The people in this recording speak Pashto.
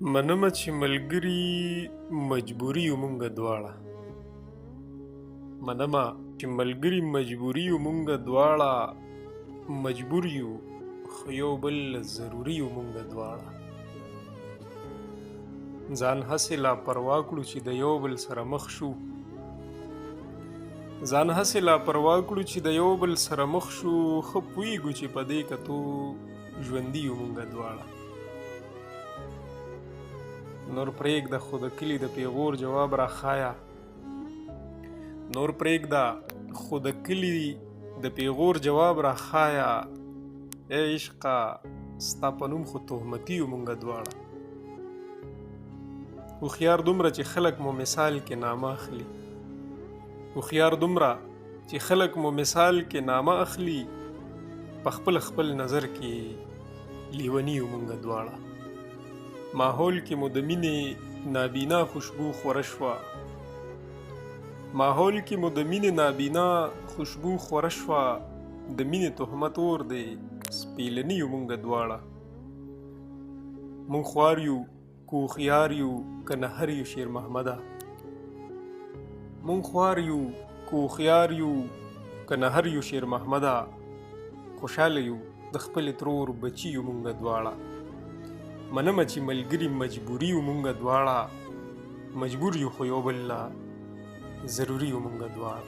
منمه چې ملګري مجبوري یو مونږ دواړه. منمه چې ملګري مجبوري یو مونږ دواړه. مجبور یو خو یو بل ضروري یو مونږ دواړه. ځان هسې لا پروا کړو چې د یو بل سره مخ شو. ځان هسې لا پروا کړو چې د یو بل سره مخ شو. ښه پوهېږو چې په دې کتو ژوندي یو مونږ دواړه. نور پرېږده خو د کلي د پیغور جواب راښایه. نور پرېږده خو د کلي د پیغور جواب راښایه. ای عشقه ستا په نوم خو تهمتي یو مونږ دواړه. هوښیار دومره چې خلک مو مثال کې نامه اخلي. هوښیار دومره چې خلک مو مثال کې نامه اخلي. په خپل نظر کې لیوني یو مونږ دواړه. ماحول کې مو د مینې نابینا خوشبو خوره شوه. ماحول کې مو د مینې نابینا خوشبو خوره شوه. د مینې تهمت اور دی سپېلني یو مونږ دواړه. مونږ خوار یو که هوښیار یو که نهر یو شیر محمده. مونږ خوار یو که هوښیار یو که نهر یو شیر محمده. خوشحاله یو د خپلې ترور بچي یو مونږ دواړه. منمه چې ملګري مجبوري یو مونږ دواړه. مجبور یو خو یو بل لا ضروري یو مونږ دواړه.